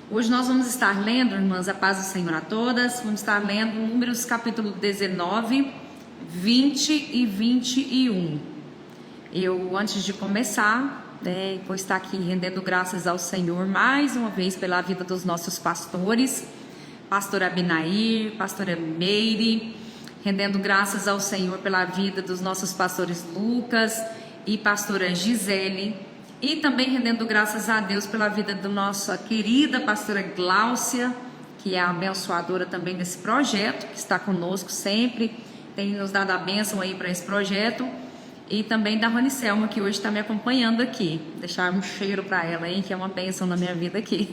Hoje nós vamos estar lendo, irmãs, a paz do Senhor a todas. Vamos estar lendo Números capítulo 19, 20 e 21. Antes de começar, vou estar aqui rendendo graças ao Senhor mais uma vez pela vida dos nossos pastores, pastor Abinair, pastora Meire, rendendo graças ao Senhor pela vida dos nossos pastores Lucas e pastora Gisele. E também rendendo graças a Deus pela vida da nossa querida pastora Gláucia, que é a abençoadora também desse projeto, que está conosco sempre, tem nos dado a bênção aí para esse projeto. E também da Rony Selma, que hoje está me acompanhando aqui. Deixar um cheiro para ela aí, que é uma bênção na minha vida aqui.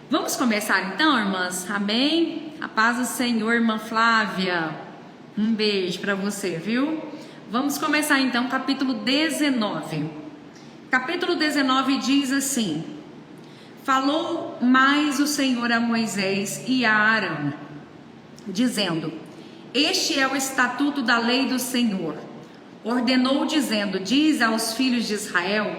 Vamos começar então, irmãs? Amém? A paz do Senhor, irmã Flávia. Um beijo para você, viu? Vamos começar então, capítulo 19. Capítulo 19 diz assim: Falou mais o Senhor a Moisés e a Arão, dizendo: Este é o estatuto da lei do Senhor. Ordenou dizendo: Diz aos filhos de Israel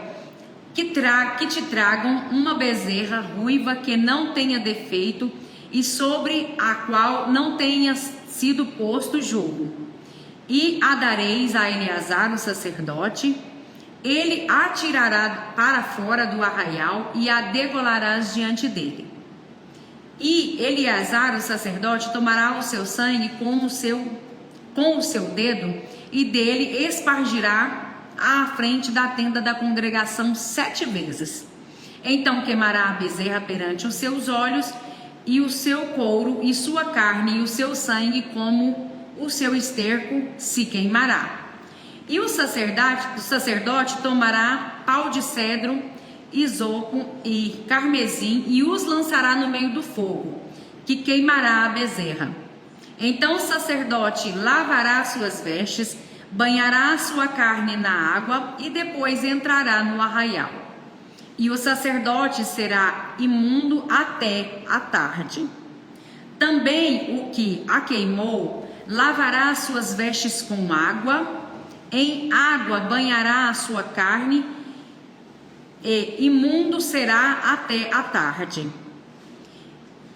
que te tragam uma bezerra ruiva que não tenha defeito e sobre a qual não tenha sido posto jugo. E a dareis a Eleazar, o sacerdote. Ele a tirará para fora do arraial e a degolarás diante dele. E Eleazar, o sacerdote, tomará o seu sangue com o seu dedo e dele espargirá à frente da tenda da congregação 7 vezes. Então queimará a bezerra perante os seus olhos, e o seu couro e sua carne e o seu sangue como o seu esterco se queimará. E o sacerdote tomará pau de cedro, isopo e carmesim e os lançará no meio do fogo, que queimará a bezerra. Então o sacerdote lavará suas vestes, banhará a sua carne na água e depois entrará no arraial. E o sacerdote será imundo até a tarde. Também o que a queimou lavará suas vestes com água, em água banhará a sua carne, e imundo será até a tarde.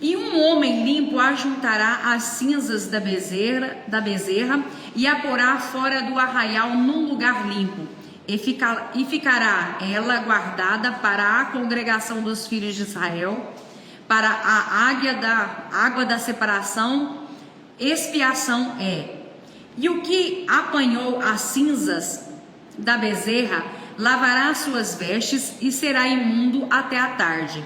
E um homem limpo ajuntará as cinzas da bezerra e a porá fora do arraial num lugar limpo, e ficará ela guardada para a congregação dos filhos de Israel, para a água da separação. Expiação é. E o que apanhou as cinzas da bezerra lavará suas vestes e será imundo até a tarde.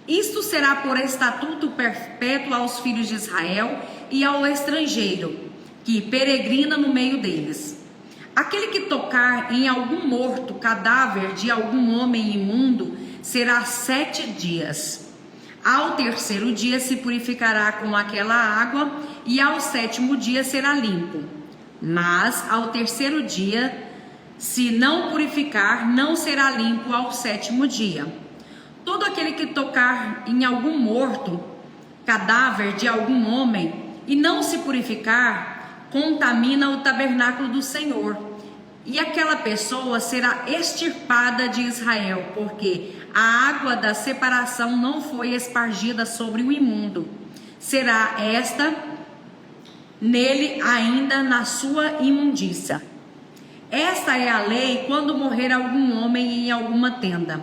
Isto será por estatuto perpétuo aos filhos de Israel e ao estrangeiro que peregrina no meio deles. Aquele que tocar em algum morto cadáver de algum homem imundo será 7 dias. Ao 3º dia se purificará com aquela água e ao 7º dia será limpo. Mas ao 3º dia, se não purificar, não será limpo ao 7º dia. Todo aquele que tocar em algum morto, cadáver de algum homem, e não se purificar, contamina o tabernáculo do Senhor. E aquela pessoa será extirpada de Israel, porque a água da separação não foi espargida sobre o imundo. Será esta nele ainda na sua imundícia. Esta é a lei quando morrer algum homem em alguma tenda.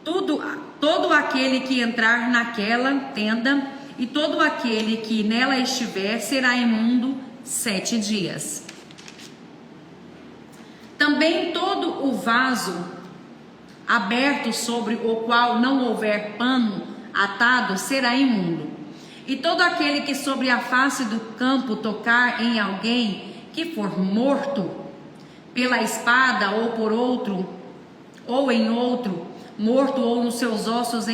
Todo aquele que entrar naquela tenda e todo aquele que nela estiver será imundo 7 dias. Também todo o vaso aberto sobre o qual não houver pano atado será imundo. E todo aquele que sobre a face do campo tocar em alguém que for morto pela espada ou por outro, ou em outro, morto ou nos seus ossos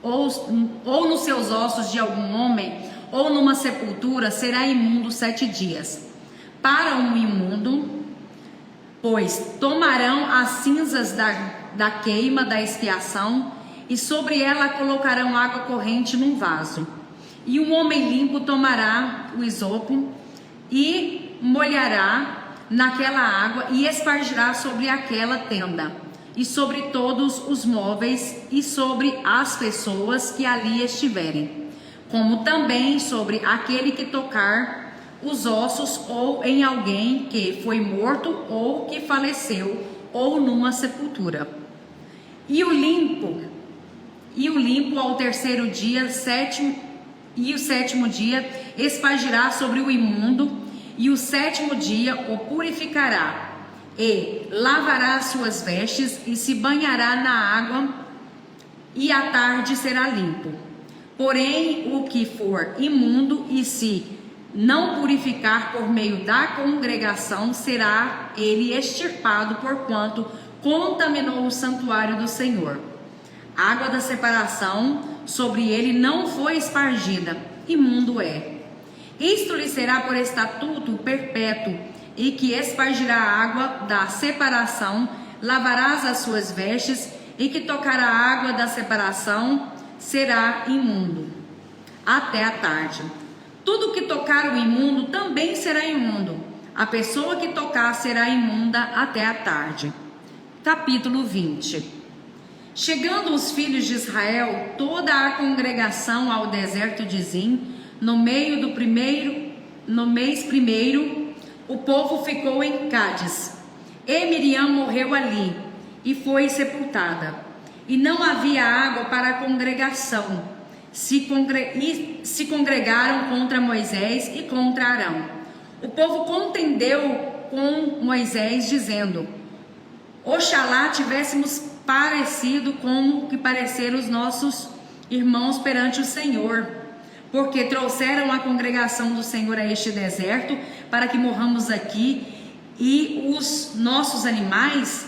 ou nos seus ossos de algum homem, ou numa sepultura, será imundo 7 dias. Para um imundo, pois tomarão as cinzas da queima da expiação, e sobre ela colocarão água corrente num vaso. E um homem limpo tomará o isopo e molhará naquela água e espargirá sobre aquela tenda. e sobre todos os móveis e sobre as pessoas que ali estiverem, como também sobre aquele que tocar os ossos ou em alguém que foi morto ou que faleceu ou numa sepultura. E o limpo ao terceiro dia, o sétimo dia espargirá sobre o imundo, e o sétimo dia o purificará, e lavará as suas vestes e se banhará na água, e à tarde será limpo. Porém, o que for imundo e se não purificar por meio da congregação, será ele extirpado, porquanto contaminou o santuário do Senhor. A água da separação sobre ele não foi espargida, imundo é. Isto lhe será por estatuto perpétuo, e que espargirá a água da separação, lavarás as suas vestes, e que tocará a água da separação será imundo, até a tarde. Tudo que tocar o imundo também será imundo. A pessoa que tocar será imunda até a tarde. Capítulo 20. Chegando os filhos de Israel, toda a congregação ao deserto de Zim, no mês primeiro, o povo ficou em Cádiz. E Miriam morreu ali e foi sepultada. E não havia água para a congregação. Se congregaram contra Moisés e contra Arão. O povo contendeu com Moisés, dizendo: Oxalá tivéssemos parecido com o que pareceram os nossos irmãos perante o Senhor, porque trouxeram a congregação do Senhor a este deserto, para que morramos aqui, e os nossos animais.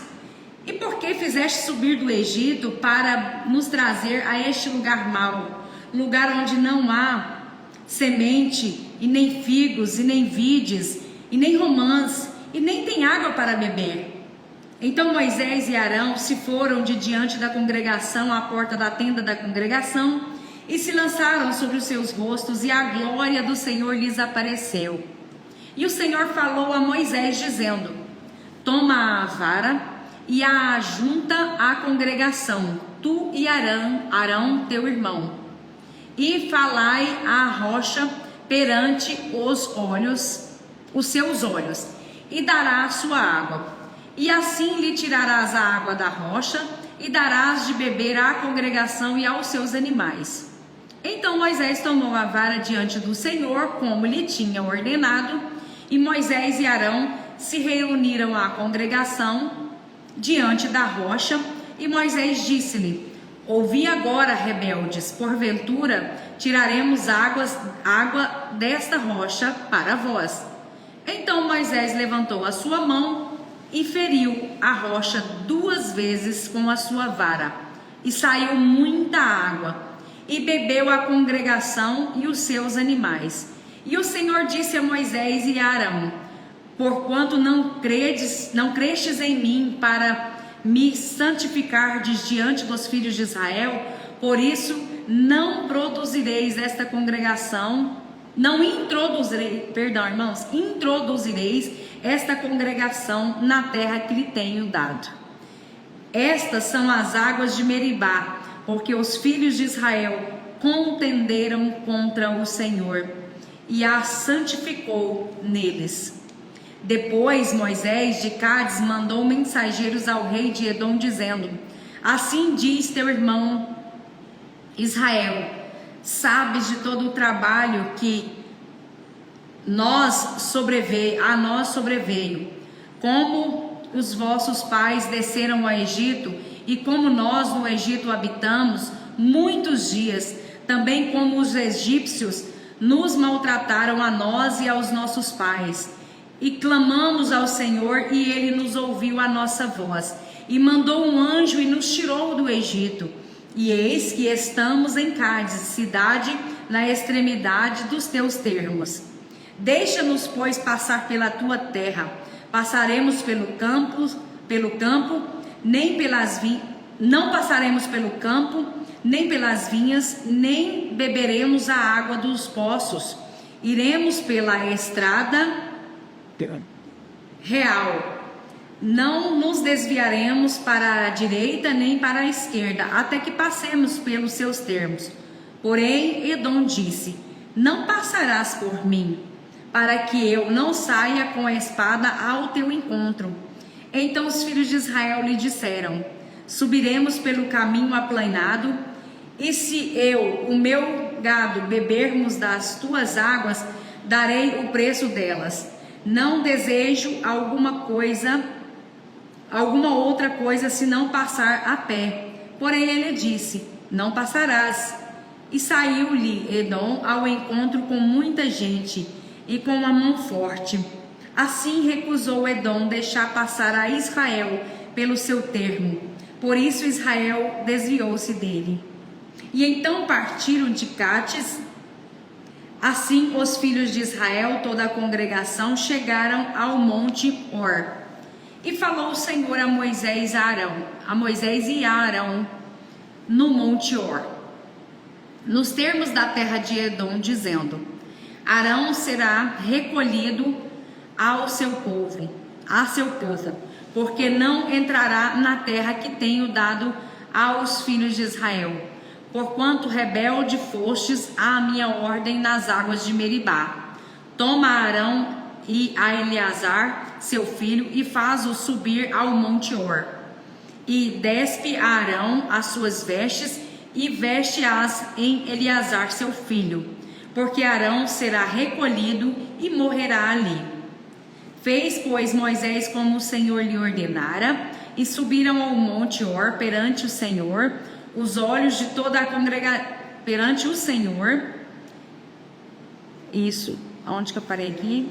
E por que fizeste subir do Egito para nos trazer a este lugar mau, lugar onde não há semente, e nem figos, e nem vides, e nem romãs, e nem tem água para beber? Então Moisés e Arão se foram de diante da congregação à porta da tenda da congregação, e se lançaram sobre os seus rostos, e a glória do Senhor lhes apareceu. E o Senhor falou a Moisés, dizendo: Toma a vara e a ajunta à congregação, tu e Arão teu irmão, e falai à rocha perante os seus olhos, e dará a sua água. E assim lhe tirarás a água da rocha, e darás de beber à congregação e aos seus animais. Então Moisés tomou a vara diante do Senhor, como lhe tinha ordenado, e Moisés e Arão se reuniram à congregação diante da rocha, e Moisés disse-lhe: Ouvi agora, rebeldes, porventura tiraremos água desta rocha para vós. Então Moisés levantou a sua mão e feriu a rocha 2 vezes com a sua vara, e saiu muita água, e bebeu a congregação e os seus animais. E o Senhor disse a Moisés e a Arão: Porquanto não crestes em mim para me santificardes diante dos filhos de Israel, por isso não produzireis esta congregação, introduzireis esta congregação na terra que lhe tenho dado. Estas são as águas de Meribá, porque os filhos de Israel contenderam contra o Senhor, e a santificou neles. Depois Moisés de Cádiz mandou mensageiros ao rei de Edom, dizendo: Assim diz teu irmão Israel: Sabes de todo o trabalho que a nós sobreveio, como os vossos pais desceram ao Egito, e como nós no Egito habitamos muitos dias, também como os egípcios nos maltrataram a nós e aos nossos pais. E clamamos ao Senhor, e Ele nos ouviu a nossa voz, e mandou um anjo e nos tirou do Egito. E eis que estamos em Cádiz, cidade na extremidade dos teus termos. Deixa-nos, pois, passar pela tua terra. Passaremos pelo campo, não passaremos pelo campo, nem pelas vinhas, nem beberemos a água dos poços. Iremos pela estrada real, não nos desviaremos para a direita nem para a esquerda, até que passemos pelos seus termos. Porém, Edom disse: não passarás por mim, para que eu não saia com a espada ao teu encontro. Então os filhos de Israel lhe disseram: subiremos pelo caminho aplanado, e se eu, o meu gado, bebermos das tuas águas, darei o preço delas. Não desejo alguma outra coisa senão passar a pé. Porém ele disse: não passarás. E saiu-lhe Edom ao encontro com muita gente e com uma mão forte. Assim recusou Edom deixar passar a Israel pelo seu termo. Por isso Israel desviou-se dele. E então partiram de Cátis. Assim os filhos de Israel, toda a congregação, chegaram ao monte Hor. E falou o Senhor a Moisés e a Arão no monte Hor, nos termos da terra de Edom, dizendo: Arão será recolhido a seu povo, porque não entrará na terra que tenho dado aos filhos de Israel, porquanto rebelde fostes à minha ordem nas águas de Meribá. Toma Arão e a Eleazar, seu filho, e faz-o subir ao monte Hor. E despe a Arão as suas vestes, e veste-as em Eleazar, seu filho, porque Arão será recolhido e morrerá ali. Fez, pois, Moisés como o Senhor lhe ordenara, e subiram ao monte Hor perante o Senhor, os olhos de toda a congregação, perante o Senhor. Isso, onde que eu parei aqui?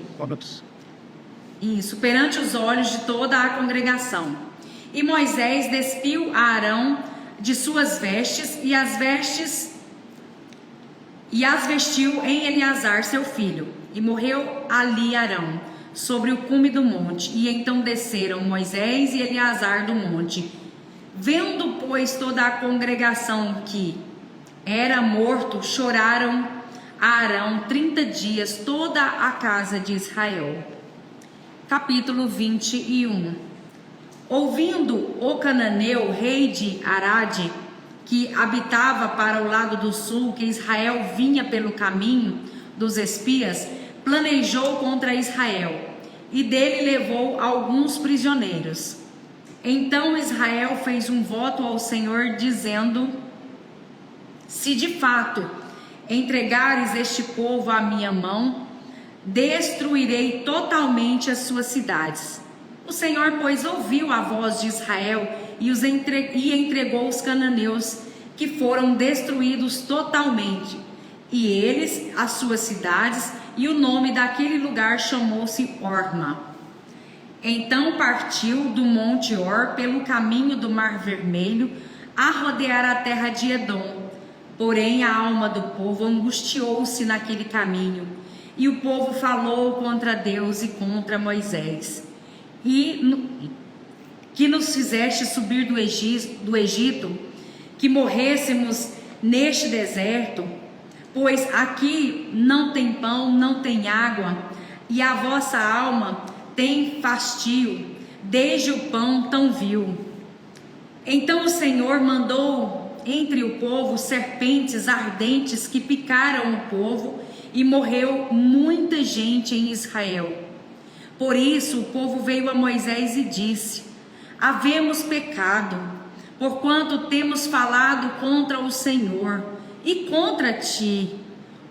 Isso, perante os olhos de toda a congregação. E Moisés despiu a Arão de suas vestes, e as vestiu em Eleazar, seu filho, e morreu ali Arão, sobre o cume do monte. E então desceram Moisés e Eleazar do monte. Vendo, pois, toda a congregação que era morto, choraram a Arão 30 dias, toda a casa de Israel. Capítulo 21. Ouvindo o cananeu, rei de Arade, que habitava para o lado do sul, que Israel vinha pelo caminho dos espias, planejou contra Israel, e dele levou alguns prisioneiros. Então Israel fez um voto ao Senhor, dizendo: se de fato entregares este povo à minha mão, destruirei totalmente as suas cidades. O Senhor, pois, ouviu a voz de Israel e entregou os cananeus, que foram destruídos totalmente, e eles, as suas cidades, e o nome daquele lugar chamou-se Horma. Então partiu do monte Hor pelo caminho do Mar Vermelho, a rodear a terra de Edom. Porém a alma do povo angustiou-se naquele caminho, e o povo falou contra Deus e contra Moisés: que nos fizeste subir do Egito, que morrêssemos neste deserto, pois aqui não tem pão, não tem água, e a vossa alma tem fastio, desde o pão tão vil. Então o Senhor mandou entre o povo serpentes ardentes que picaram o povo, e morreu muita gente em Israel. Por isso o povo veio a Moisés e disse: havemos pecado, porquanto temos falado contra o Senhor e contra ti.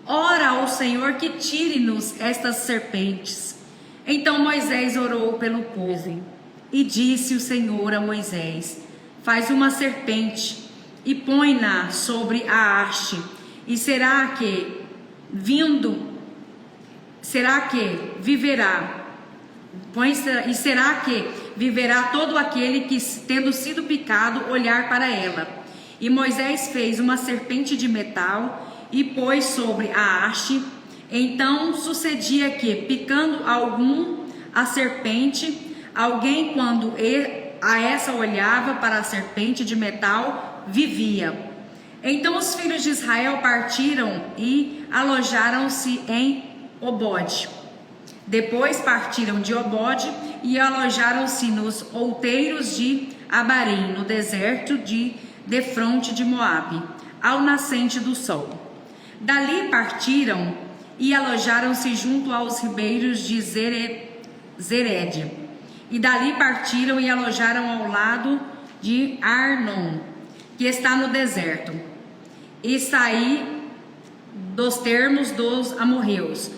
Ora ao Senhor que tire-nos estas serpentes. Então Moisés orou pelo povo, e disse o Senhor a Moisés: faz uma serpente e põe-na sobre a haste, e será que viverá todo aquele que, tendo sido picado, olhar para ela. E Moisés fez uma serpente de metal e pôs sobre a haste. Então sucedia que, picando algum a serpente, alguém, quando a essa olhava para a serpente de metal, vivia. Então os filhos de Israel partiram e alojaram-se em Obode. Depois partiram de Obode e alojaram-se nos outeiros de Abarim, no deserto defronte de Moabe, ao nascente do sol. Dali partiram e alojaram-se junto aos ribeiros de Zered. E dali partiram e alojaram ao lado de Arnon, que está no deserto. E saí dos termos dos amorreus,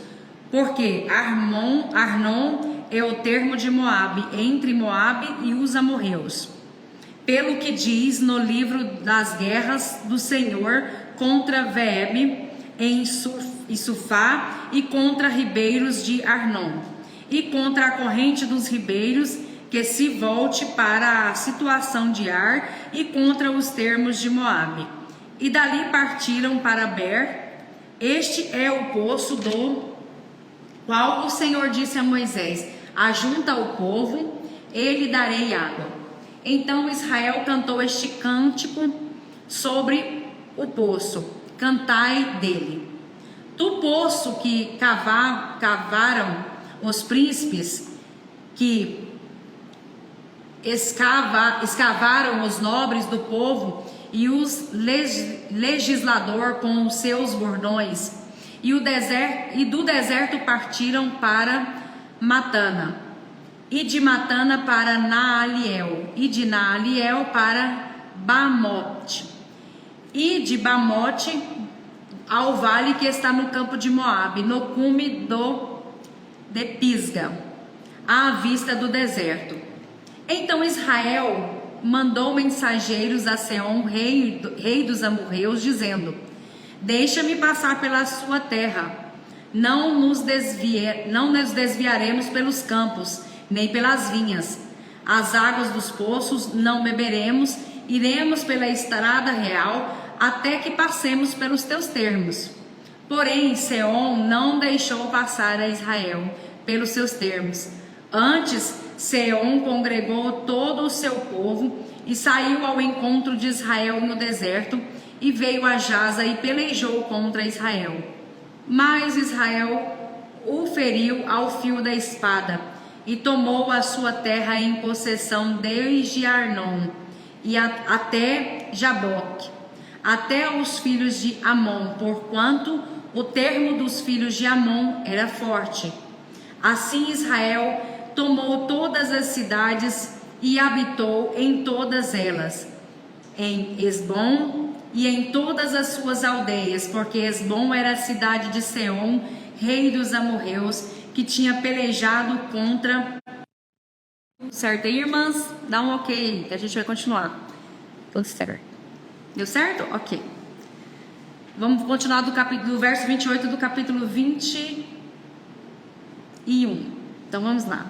porque Arnon é o termo de Moabe, entre Moabe e os amorreus. Pelo que diz no livro das guerras do Senhor contra Veb em Sufá e contra ribeiros de Arnon, e contra a corrente dos ribeiros que se volte para a situação de Ar, e contra os termos de Moabe. E dali partiram para Ber. Este é o poço do qual o Senhor disse a Moisés: ajunta o povo, e lhe darei água. Então Israel cantou este cântico sobre o poço: cantai dele. Do poço que cavaram os príncipes, que escavaram os nobres do povo e os legislador com os seus bordões, e do deserto partiram para Matana, e de Matana para Naaliel, e de Naaliel para Bamote, e de Bamote ao vale que está no campo de Moabe, no cume de Pisga, à vista do deserto. Então Israel mandou mensageiros a Seom, rei dos amorreus, dizendo: deixa-me passar pela sua terra, não nos desviaremos pelos campos, nem pelas vinhas. As águas dos poços não beberemos, iremos pela estrada real, até que passemos pelos teus termos. Porém Seom não deixou passar a Israel pelos seus termos. Antes Seom congregou todo o seu povo e saiu ao encontro de Israel no deserto, e veio a Jaza e pelejou contra Israel. Mas Israel o feriu ao fio da espada e tomou a sua terra em possessão desde Arnon e até Jaboque, até os filhos de Amon, porquanto o termo dos filhos de Amon era forte. Assim Israel tomou todas as cidades e habitou em todas elas, em Esbom e em todas as suas aldeias, porque Esbom era a cidade de Seom, rei dos amorreus, que tinha pelejado contra... Certo, irmãs? Dá um ok, que a gente vai continuar. Tudo certo. Deu certo? Ok. Vamos continuar do verso 28 do capítulo 21. Então vamos lá.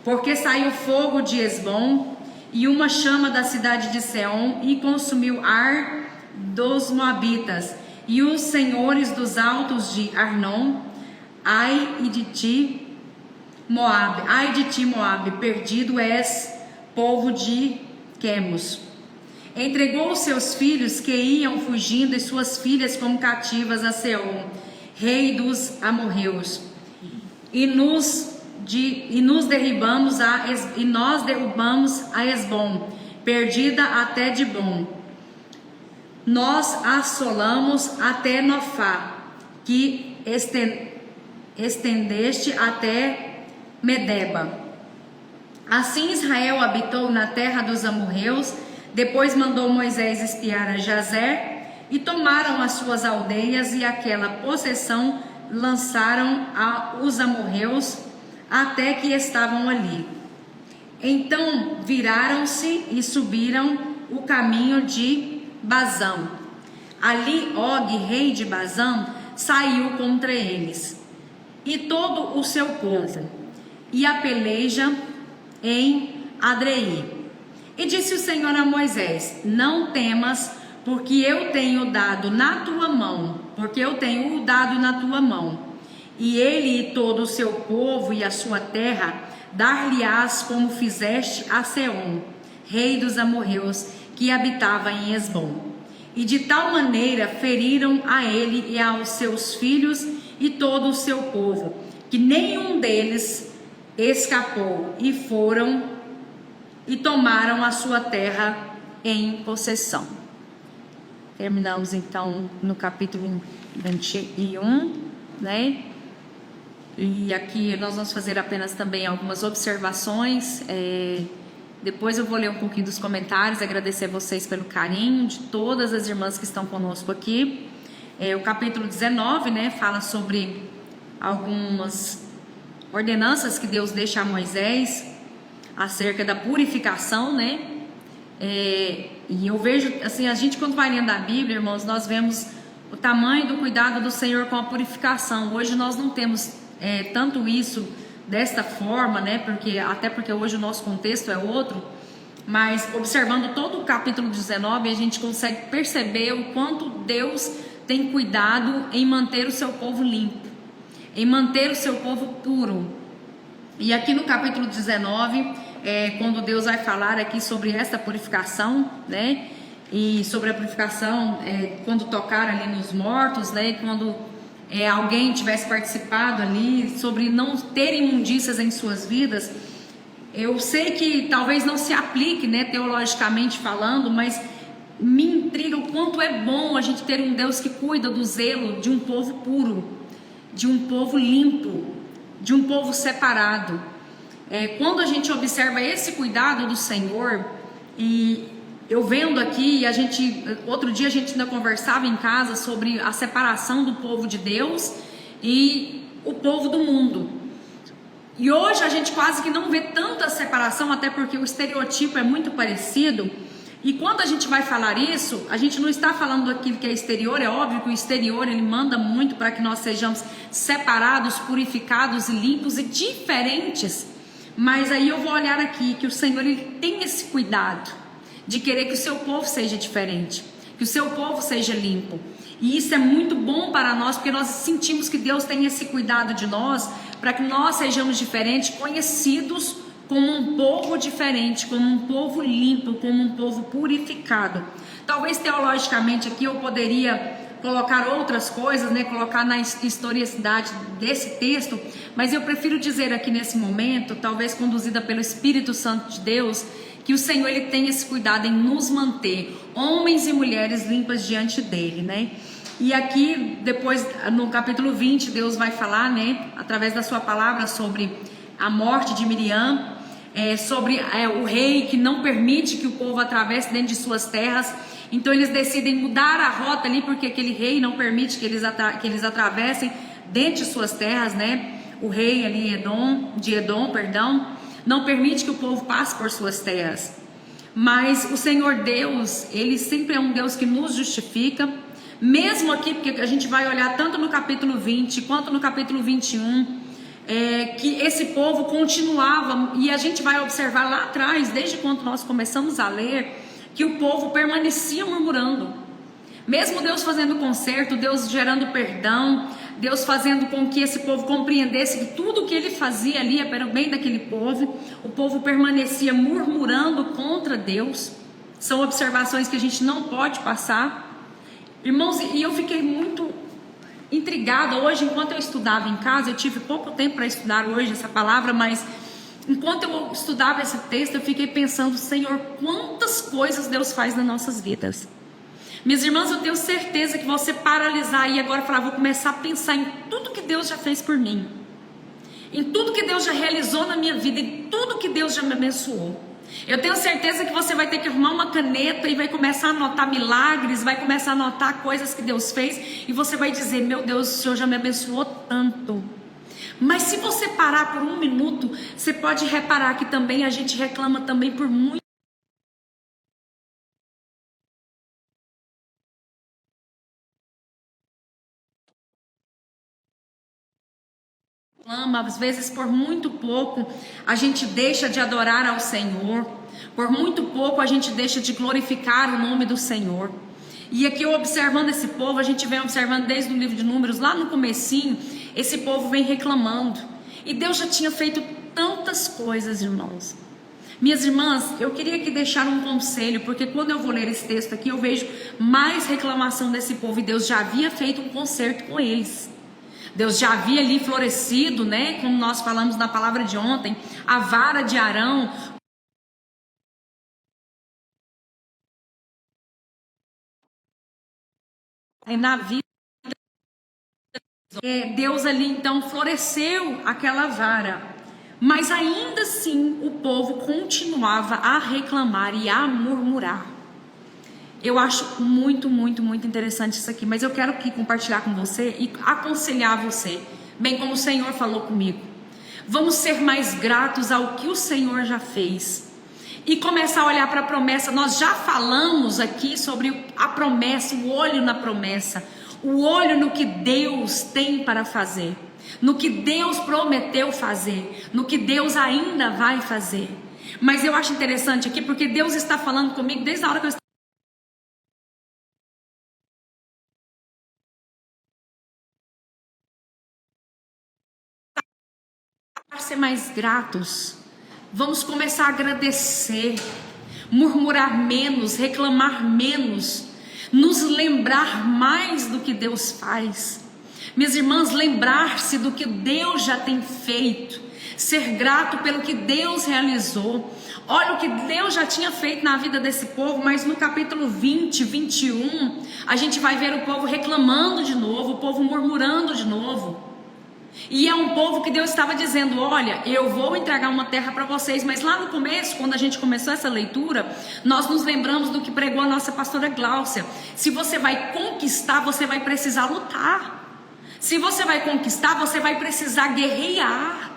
Porque saiu fogo de Esbom e uma chama da cidade de Seom, e consumiu Ar dos Moabitas e os senhores dos altos de Arnon. Ai de ti, Moabe, perdido és, povo de Quemos. Entregou os seus filhos que iam fugindo e suas filhas como cativas a Seom, rei dos amorreus. E nós derrubamos a Esbom, perdida até Dibom. Nós assolamos até Nofá, que estendeste até Medeba. Assim Israel habitou na terra dos amorreus. Depois mandou Moisés espiar a Jazer, e tomaram as suas aldeias, e aquela possessão lançaram os amorreus até que estavam ali. Então viraram-se e subiram o caminho de Bazã. Ali Og, rei de Bazã, saiu contra eles, e todo o seu povo, e a peleja em Adrei. E disse o Senhor a Moisés: não temas, porque eu tenho dado na tua mão, e ele e todo o seu povo e a sua terra dar-lhe-ás como fizeste a Seom, rei dos amorreus, que habitava em Esbom. E de tal maneira feriram a ele e aos seus filhos e todo o seu povo, que nenhum deles escapou, e foram e tomaram a sua terra em possessão. Terminamos então no capítulo 21, né? E aqui nós vamos fazer apenas também algumas observações. Depois eu vou ler um pouquinho dos comentários, agradecer a vocês pelo carinho de todas as irmãs que estão conosco aqui. O capítulo 19, né, fala sobre algumas ordenanças que Deus deixa a Moisés acerca da purificação, né? E eu vejo, assim, a gente quando vai lendo a Bíblia, irmãos, nós vemos o tamanho do cuidado do Senhor com a purificação. Hoje nós não temos tanto isso desta forma, né? Até porque hoje o nosso contexto é outro, mas observando todo o capítulo 19, a gente consegue perceber o quanto Deus tem cuidado em manter o seu povo limpo, em manter o seu povo puro. E aqui no capítulo 19, quando Deus vai falar aqui sobre esta purificação, né? E sobre a purificação, quando tocar ali nos mortos, né? Quando alguém tivesse participado ali, sobre não ter imundícias em suas vidas. Eu sei que talvez não se aplique, né, teologicamente falando, mas me intriga o quanto é bom a gente ter um Deus que cuida do zelo de um povo puro, de um povo limpo, de um povo separado. Quando a gente observa esse cuidado do Senhor, e eu vendo aqui, outro dia a gente ainda conversava em casa sobre a separação do povo de Deus e o povo do mundo. E hoje a gente quase que não vê tanta separação, até porque o estereotipo é muito parecido. E quando a gente vai falar isso, a gente não está falando daquilo que é exterior. É óbvio que o exterior ele manda muito para que nós sejamos separados, purificados e limpos e diferentes. Mas aí eu vou olhar aqui que o Senhor ele tem esse cuidado de querer que o seu povo seja diferente, que o seu povo seja limpo. E isso é muito bom para nós, porque nós sentimos que Deus tem esse cuidado de nós, para que nós sejamos diferentes, conhecidos como um povo diferente, como um povo limpo, como um povo purificado. Talvez teologicamente aqui eu poderia colocar outras coisas, né? Colocar na historicidade desse texto, mas eu prefiro dizer aqui nesse momento, talvez conduzida pelo Espírito Santo de Deus, que o Senhor ele tem esse cuidado em nos manter homens e mulheres limpas diante dele, né? E aqui depois no capítulo 20 Deus vai falar, né, através da sua palavra sobre a morte de Miriam, sobre o rei que não permite que o povo atravesse dentro de suas terras. Então eles decidem mudar a rota ali, porque aquele rei não permite que eles atravessem dentro de suas terras, né? O rei ali de Edom, não permite que o povo passe por suas terras. Mas o Senhor Deus, ele sempre é um Deus que nos justifica, mesmo aqui, porque a gente vai olhar tanto no capítulo 20 quanto no capítulo 21, que esse povo continuava, e a gente vai observar lá atrás, desde quando nós começamos a ler, que o povo permanecia murmurando. Mesmo Deus fazendo conserto, Deus gerando perdão, Deus fazendo com que esse povo compreendesse que tudo que ele fazia ali era o bem daquele povo, o povo permanecia murmurando contra Deus. São observações que a gente não pode passar. Irmãos, e eu fiquei muito intrigada hoje, enquanto eu estudava em casa. Eu tive pouco tempo para estudar hoje essa palavra, mas enquanto eu estudava esse texto, eu fiquei pensando: Senhor, quantas coisas Deus faz nas nossas vidas. Minhas irmãs, eu tenho certeza que você paralisar aí agora e falar: vou começar a pensar em tudo que Deus já fez por mim, em tudo que Deus já realizou na minha vida, em tudo que Deus já me abençoou. Eu tenho certeza que você vai ter que arrumar uma caneta e vai começar a anotar milagres, vai começar a anotar coisas que Deus fez, e você vai dizer: meu Deus, o Senhor já me abençoou tanto. Mas se você parar por um minuto, você pode reparar que também a gente reclama também por muito. Às vezes por muito pouco a gente deixa de adorar ao Senhor, por muito pouco a gente deixa de glorificar o nome do Senhor. E aqui eu observando esse povo, a gente vem observando desde o livro de Números, lá no comecinho, esse povo vem reclamando, e Deus já tinha feito tantas coisas, irmãos. Minhas irmãs, eu queria aqui deixar um conselho, porque quando eu vou ler esse texto aqui, eu vejo mais reclamação desse povo, e Deus já havia feito um conserto com eles. Deus já havia ali florescido, né? Como nós falamos na palavra de ontem, a vara de Arão. Na vida, Deus ali então floresceu aquela vara. Mas ainda assim o povo continuava a reclamar e a murmurar. Eu acho muito interessante isso aqui, mas eu quero aqui compartilhar com você e aconselhar você, bem como o Senhor falou comigo. Vamos ser mais gratos ao que o Senhor já fez e começar a olhar para a promessa. Nós já falamos aqui sobre a promessa, o olho na promessa, o olho no que Deus tem para fazer, no que Deus prometeu fazer, no que Deus ainda vai fazer. Mas eu acho interessante aqui porque Deus está falando comigo desde a hora que eu ser mais gratos. Vamos começar a agradecer, murmurar menos, reclamar menos, nos lembrar mais do que Deus faz. Minhas irmãs, lembrar-se do que Deus já tem feito, ser grato pelo que Deus realizou. Olha o que Deus já tinha feito na vida desse povo, mas no capítulo 20, 21, a gente vai ver o povo reclamando de novo, o povo murmurando de novo. E é um povo que Deus estava dizendo: olha, eu vou entregar uma terra para vocês. Mas lá no começo, quando a gente começou essa leitura, nós nos lembramos do que pregou a nossa pastora Gláucia. Se você vai conquistar, você vai precisar lutar. Se você vai conquistar, você vai precisar guerrear.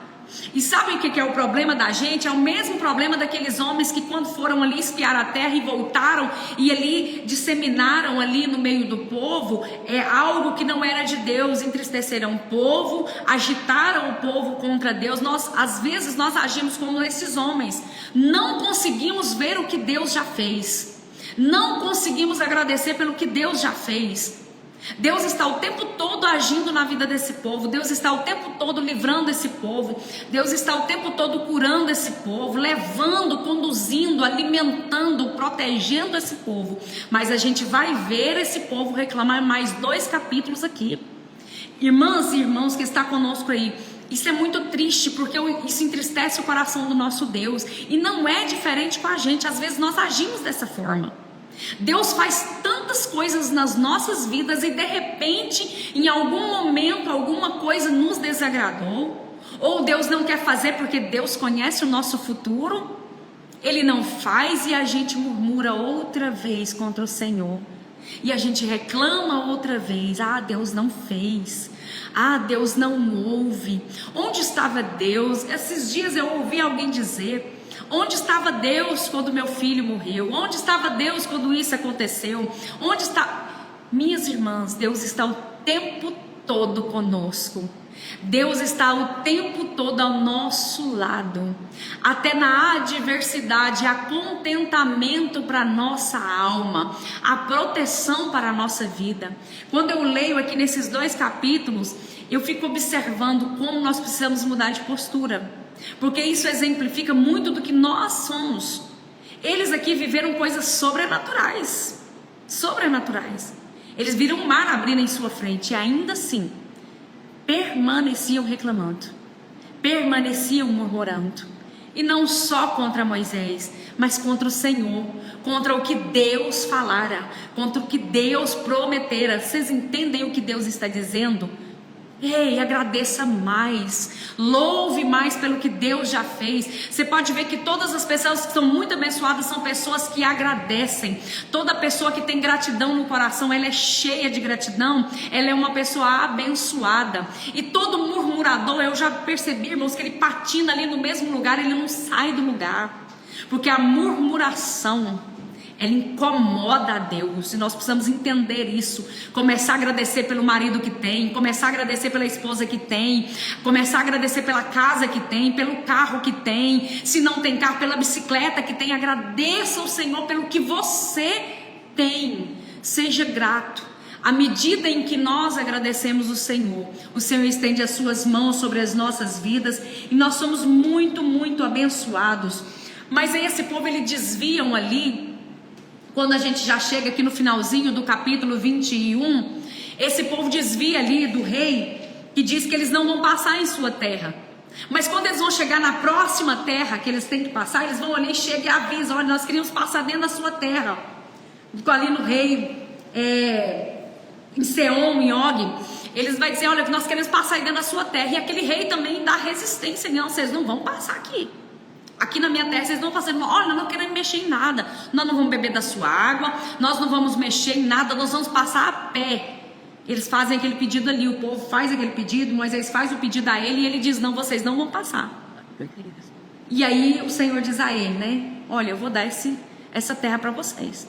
E sabe o que é o problema da gente? É o mesmo problema daqueles homens que quando foram ali espiar a terra e voltaram e ali disseminaram ali no meio do povo algo que não era de Deus, entristeceram o povo, agitaram o povo contra Deus. Às vezes nós agimos como esses homens, não conseguimos ver o que Deus já fez, não conseguimos agradecer pelo que Deus já fez. Deus está o tempo todo agindo na vida desse povo, Deus está o tempo todo livrando esse povo, Deus está o tempo todo curando esse povo, levando, conduzindo, alimentando, protegendo esse povo. Mas a gente vai ver esse povo reclamar mais 2 capítulos aqui. Irmãs e irmãos que está conosco aí, isso é muito triste, porque isso entristece o coração do nosso Deus, e não é diferente com a gente. Às vezes nós agimos dessa forma. Deus faz tantas coisas nas nossas vidas e de repente, em algum momento, alguma coisa nos desagradou, ou Deus não quer fazer porque Deus conhece o nosso futuro. Ele não faz e a gente murmura outra vez contra o Senhor, e a gente reclama outra vez: ah, Deus não fez, ah, Deus não ouve. Onde estava Deus? Esses dias eu ouvi alguém dizer: onde estava Deus quando meu filho morreu? Onde estava Deus quando isso aconteceu? Onde está? Minhas irmãs, Deus está o tempo todo conosco. Deus está o tempo todo ao nosso lado. Até na adversidade há contentamento para a nossa alma, há proteção para a nossa vida. Quando eu leio aqui nesses 2 capítulos, eu fico observando como nós precisamos mudar de postura, porque isso exemplifica muito do que nós somos. Eles aqui viveram coisas sobrenaturais. Eles viram o mar abrir em sua frente e ainda assim permaneciam reclamando, permaneciam murmurando. E não só contra Moisés, mas contra o Senhor, contra o que Deus falara, contra o que Deus prometera. Vocês entendem o que Deus está dizendo? Ei, agradeça mais, louve mais pelo que Deus já fez. Você pode ver que todas as pessoas que são muito abençoadas são pessoas que agradecem. Toda pessoa que tem gratidão no coração, ela é cheia de gratidão, ela é uma pessoa abençoada. E todo murmurador, eu já percebi, irmãos, que ele patina ali no mesmo lugar, ele não sai do lugar, porque a murmuração, ela incomoda a Deus, e nós precisamos entender isso. Começar a agradecer pelo marido que tem, começar a agradecer pela esposa que tem, começar a agradecer pela casa que tem, pelo carro que tem, se não tem carro, pela bicicleta que tem. Agradeça ao Senhor pelo que você tem, seja grato. À medida em que nós agradecemos o Senhor estende as suas mãos sobre as nossas vidas, e nós somos muito abençoados. Mas aí esse povo, eles desviam ali. Quando a gente já chega aqui no finalzinho do capítulo 21, esse povo desvia ali do rei que diz que eles não vão passar em sua terra. Mas quando eles vão chegar na próxima terra que eles têm que passar, eles vão ali e chegam e avisam: olha, nós queríamos passar dentro da sua terra. Ali no rei, em Seom, em Og, eles vão dizer: olha, nós queremos passar aí dentro da sua terra. E aquele rei também dá resistência: não, vocês não vão passar aqui. Aqui na minha terra vocês não vão fazer, olha, nós não queremos mexer em nada. Nós não vamos beber da sua água, nós não vamos mexer em nada, nós vamos passar a pé. Eles fazem aquele pedido ali, o povo faz aquele pedido, Moisés faz o pedido a ele e ele diz: não, vocês não vão passar. E aí o Senhor diz a ele, né: olha, eu vou dar essa terra para vocês.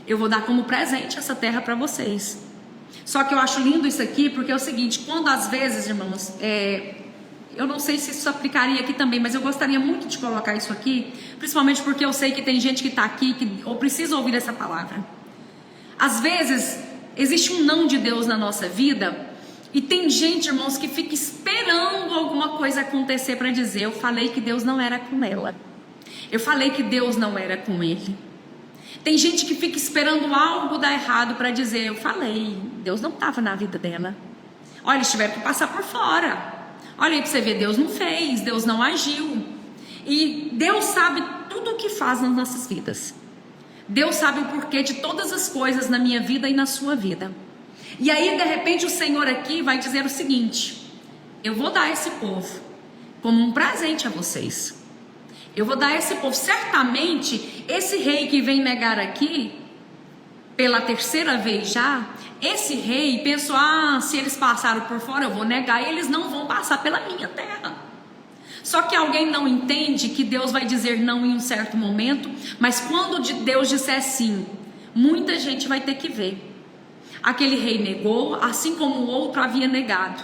Eu vou dar como presente essa terra para vocês. Só que eu acho lindo isso aqui, porque é o seguinte: quando às vezes, irmãos, eu não sei se isso aplicaria aqui também, mas eu gostaria muito de colocar isso aqui, principalmente porque eu sei que tem gente que está aqui ou precisa ouvir essa palavra. Às vezes existe um não de Deus na nossa vida, e tem gente, irmãos, que fica esperando alguma coisa acontecer para dizer: eu falei que Deus não era com ela, eu falei que Deus não era com ele. Tem gente que fica esperando algo dar errado para dizer: eu falei, Deus não estava na vida dela. Olha, eles tiveram que passar por fora. Olha aí para você ver, Deus não fez, Deus não agiu. E Deus sabe tudo o que faz nas nossas vidas. Deus sabe o porquê de todas as coisas na minha vida e na sua vida. E aí, de repente, o Senhor aqui vai dizer o seguinte: eu vou dar esse povo como um presente a vocês. Eu vou dar esse povo. Certamente, esse rei que vem negar aqui, pela terceira vez já, esse rei pensou: se eles passaram por fora, eu vou negar e eles não vão passar pela minha terra. Só que alguém não entende que Deus vai dizer não em um certo momento, mas quando Deus disser sim, muita gente vai ter que ver. Aquele rei negou, assim como o outro havia negado: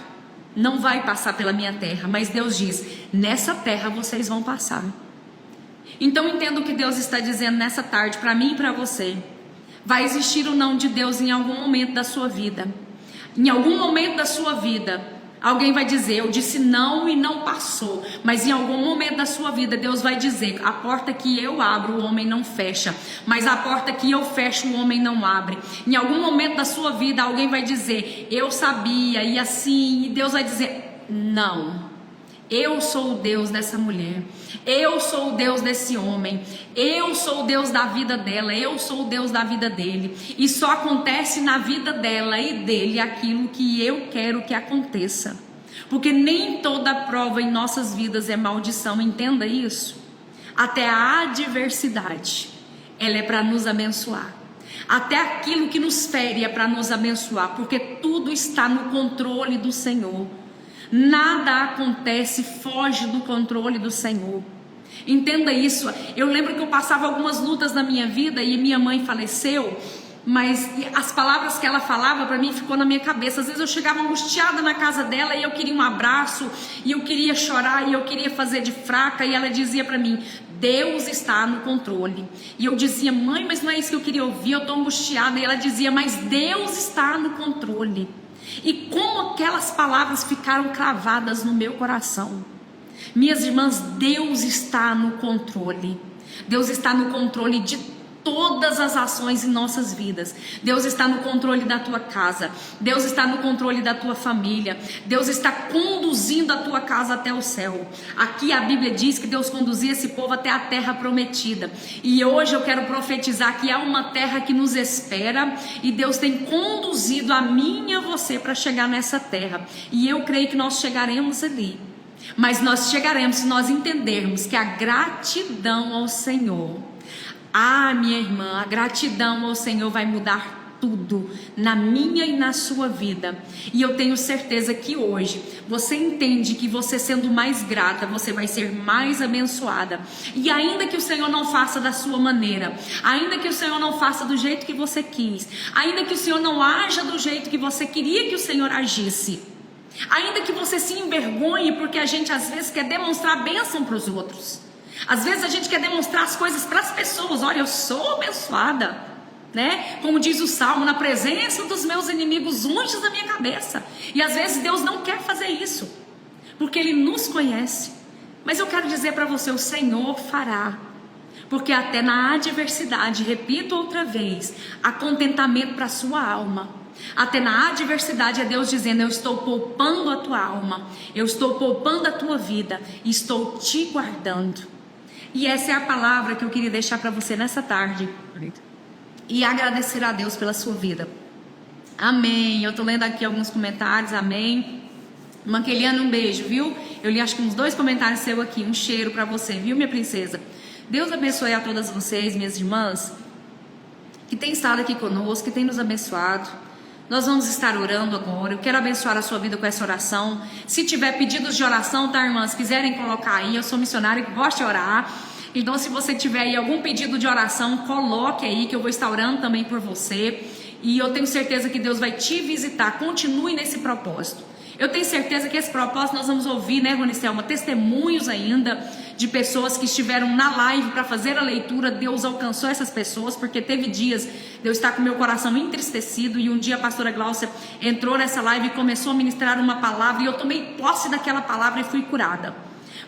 não vai passar pela minha terra. Mas Deus diz: nessa terra vocês vão passar. Então entenda o que Deus está dizendo nessa tarde para mim e para você. Vai existir o não de Deus em algum momento da sua vida. Em algum momento da sua vida, alguém vai dizer: eu disse não e não passou. Mas em algum momento da sua vida, Deus vai dizer: a porta que eu abro, o homem não fecha, mas a porta que eu fecho, o homem não abre. Em algum momento da sua vida, alguém vai dizer: eu sabia, e assim, e Deus vai dizer: não. Eu sou o Deus dessa mulher, eu sou o Deus desse homem, eu sou o Deus da vida dela, eu sou o Deus da vida dele. E só acontece na vida dela e dele aquilo que eu quero que aconteça. Porque nem toda prova em nossas vidas é maldição, entenda isso. Até a adversidade, ela é para nos abençoar. Até aquilo que nos fere é para nos abençoar, porque tudo está no controle do Senhor. Nada acontece, foge do controle do Senhor. Entenda isso. Eu lembro que eu passava algumas lutas na minha vida e minha mãe faleceu, mas as palavras que ela falava para mim ficou na minha cabeça. Às vezes eu chegava angustiada na casa dela e eu queria um abraço, e eu queria chorar, e eu queria fazer de fraca, e ela dizia para mim: Deus está no controle. E eu dizia: mãe, mas não é isso que eu queria ouvir, eu estou angustiada. E ela dizia: mas Deus está no controle. E como aquelas palavras ficaram cravadas no meu coração. Minhas irmãs, Deus está no controle. Deus está no controle de todas as ações em nossas vidas. Deus está no controle da tua casa. Deus está no controle da tua família. Deus está conduzindo a tua casa até o céu. Aqui a Bíblia diz que Deus conduzia esse povo até a terra prometida. E hoje eu quero profetizar que há uma terra que nos espera, e Deus tem conduzido a mim e a você para chegar nessa terra. E eu creio que nós chegaremos ali. Mas nós chegaremos se nós entendermos que a gratidão ao Senhor, minha irmã, a gratidão ao Senhor vai mudar tudo na minha e na sua vida. E eu tenho certeza que hoje você entende que você sendo mais grata, você vai ser mais abençoada. E ainda que o Senhor não faça da sua maneira, ainda que o Senhor não faça do jeito que você quis, ainda que o Senhor não haja do jeito que você queria que o Senhor agisse, ainda que você se envergonhe, porque a gente às vezes quer demonstrar bênção para os outros. Às vezes a gente quer demonstrar as coisas para as pessoas: olha, eu sou abençoada, né? Como diz o Salmo: na presença dos meus inimigos unges a minha cabeça. E às vezes Deus não quer fazer isso, porque Ele nos conhece. Mas eu quero dizer para você: o Senhor fará. Porque até na adversidade, repito outra vez, há contentamento para a sua alma. Até na adversidade é Deus dizendo: eu estou poupando a tua alma, eu estou poupando a tua vida, estou te guardando. E essa é a palavra que eu queria deixar para você nessa tarde. E agradecer a Deus pela sua vida. Amém. Eu estou lendo aqui alguns comentários. Amém. Manqueliana, um beijo, viu? Eu li acho que uns 2 comentários seu aqui. Um cheiro para você, viu, minha princesa? Deus abençoe a todas vocês, minhas irmãs, que tem estado aqui conosco, que tem nos abençoado. Nós vamos estar orando agora. Eu quero abençoar a sua vida com essa oração. Se tiver pedidos de oração, tá, irmãs? Quiserem colocar aí. Eu sou missionária que gosta de orar. Então, se você tiver aí algum pedido de oração, coloque aí, que eu vou estar orando também por você. E eu tenho certeza que Deus vai te visitar. Continue nesse propósito. Eu tenho certeza que esse propósito nós vamos ouvir, né, Ronicelma? Testemunhos ainda de pessoas que estiveram na live para fazer a leitura. Deus alcançou essas pessoas, porque teve dias de eu estar com meu coração entristecido. E um dia a pastora Glaucia entrou nessa live e começou a ministrar uma palavra. E eu tomei posse daquela palavra e fui curada.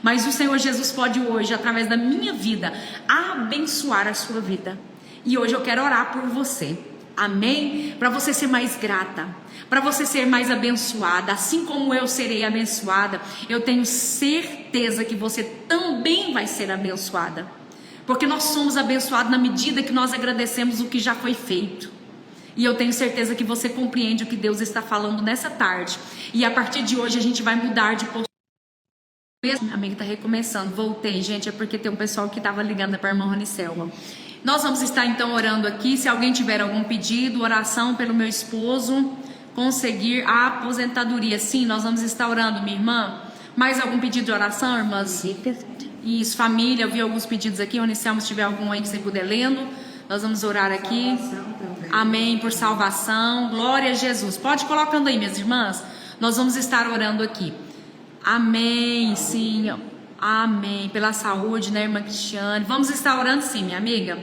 Mas o Senhor Jesus pode hoje, através da minha vida, abençoar a sua vida. E hoje eu quero orar por você. Amém? Para você ser mais grata, para você ser mais abençoada, assim como eu serei abençoada. Eu tenho certeza que você também vai ser abençoada, porque nós somos abençoados na medida que nós agradecemos o que já foi feito. E eu tenho certeza que você compreende o que Deus está falando nessa tarde. E a partir de hoje a gente vai mudar de postura. Minha amiga está recomeçando. Voltei, gente, é porque tem um pessoal que estava ligando para a irmã Ronicelma. Nós vamos estar então orando aqui. Se alguém tiver algum pedido, oração pelo meu esposo conseguir a aposentadoria. Sim, nós vamos estar orando, minha irmã. Mais algum pedido de oração, irmãs? Isso, família, eu vi alguns pedidos aqui. Ronicelma, se tiver algum aí que você puder lendo, nós vamos orar aqui. Amém, por salvação. Glória a Jesus. Pode colocando aí, minhas irmãs. Nós vamos estar orando aqui. Amém, sim. Amém. Pela saúde, né, irmã Cristiane? Vamos estar orando sim, minha amiga.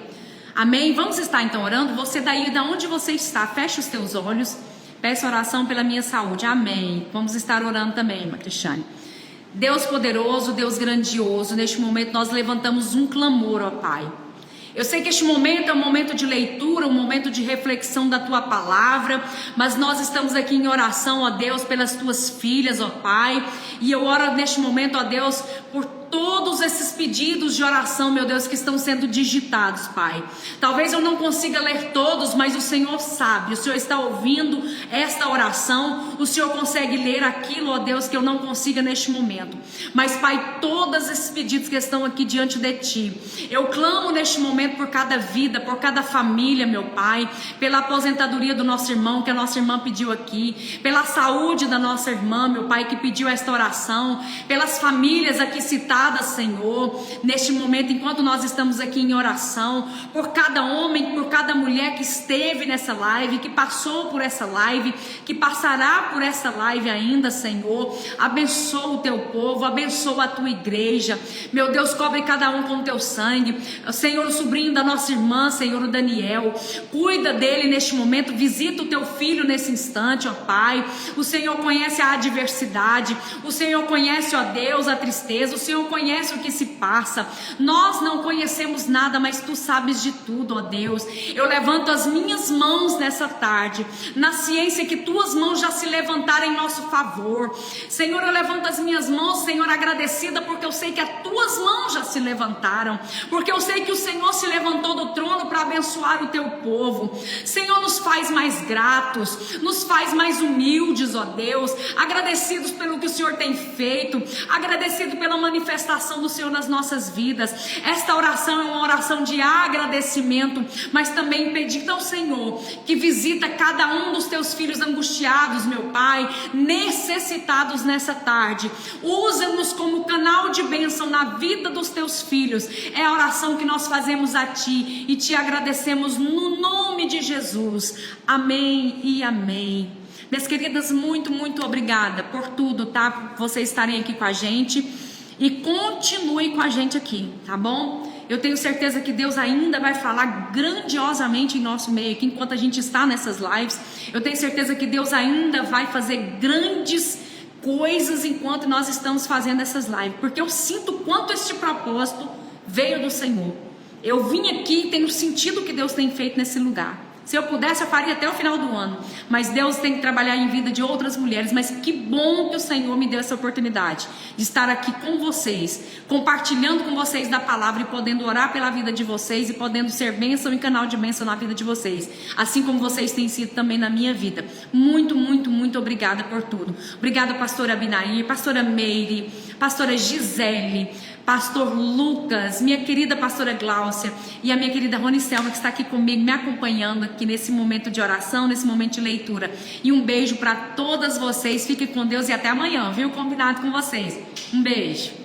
Amém. Vamos estar então orando. Você daí, da onde você está, fecha os teus olhos. Peça oração pela minha saúde. Amém. Vamos estar orando também, irmã Cristiane. Deus poderoso, Deus grandioso, neste momento nós levantamos um clamor, ó Pai. Eu sei que este momento é um momento de leitura, um momento de reflexão da Tua palavra, mas nós estamos aqui em oração, ó Deus, pelas Tuas filhas, ó Pai, e eu oro neste momento, ó Deus, por todos esses pedidos de oração, meu Deus, que estão sendo digitados, Pai. Talvez eu não consiga ler todos, mas o Senhor sabe, o Senhor está ouvindo esta oração, o Senhor consegue ler aquilo, ó Deus, que eu não consiga neste momento. Mas, Pai, todos esses pedidos que estão aqui diante de Ti, eu clamo neste momento por cada vida, por cada família, meu Pai, pela aposentadoria do nosso irmão, que a nossa irmã pediu aqui, pela saúde da nossa irmã, meu Pai, que pediu esta oração, pelas famílias aqui citadas, Senhor, neste momento, enquanto nós estamos aqui em oração, por cada homem, por cada mulher que esteve nessa live, que passou por essa live, que passará por essa live ainda, Senhor. Abençoa o Teu povo, abençoa a Tua igreja, meu Deus, cobre cada um com o Teu sangue. Senhor, o sobrinho da nossa irmã, Senhor, o Daniel, cuida dele neste momento, visita o Teu filho nesse instante, ó Pai. O Senhor conhece a adversidade, o Senhor conhece, ó Deus, a tristeza, o Senhor conhece o que se passa. Nós não conhecemos nada, mas Tu sabes de tudo, ó Deus. Eu levanto as minhas mãos nessa tarde, na ciência que Tuas mãos já se levantaram em nosso favor. Senhor, eu levanto as minhas mãos, Senhor, agradecida, porque eu sei que as Tuas mãos já se levantaram, porque eu sei que o Senhor se levantou do trono para abençoar o Teu povo. Senhor, nos faz mais gratos, nos faz mais humildes, ó Deus, agradecidos pelo que o Senhor tem feito, agradecido pela manifestação do Senhor nas nossas vidas. Esta oração é uma oração de agradecimento, mas também pedindo ao Senhor que visita cada um dos Teus filhos angustiados, meu Pai, necessitados nessa tarde. Usa-nos como canal de bênção na vida dos Teus filhos. É a oração que nós fazemos a Ti e Te agradecemos no nome de Jesus. Amém e amém. Minhas queridas, muito, muito obrigada por tudo, tá? Por vocês estarem aqui com a gente. E continue com a gente aqui, tá bom? Eu tenho certeza que Deus ainda vai falar grandiosamente em nosso meio aqui, enquanto a gente está nessas lives. Eu tenho certeza que Deus ainda vai fazer grandes coisas enquanto nós estamos fazendo essas lives, porque eu sinto quanto este propósito veio do Senhor. Eu vim aqui e tenho sentido o que Deus tem feito nesse lugar. Se eu pudesse, eu faria até o final do ano. Mas Deus tem que trabalhar em vida de outras mulheres. Mas que bom que o Senhor me deu essa oportunidade de estar aqui com vocês, compartilhando com vocês da palavra e podendo orar pela vida de vocês e podendo ser bênção e canal de bênção na vida de vocês. Assim como vocês têm sido também na minha vida. Muito, muito, muito obrigada por tudo. Obrigada, pastora Abinair, pastora Meire, pastora Gisele, pastor Lucas, minha querida pastora Gláucia e a minha querida Rony Selma, que está aqui comigo, me acompanhando aqui nesse momento de oração, nesse momento de leitura. E um beijo para todas vocês, fiquem com Deus e até amanhã, viu? Combinado com vocês. Um beijo.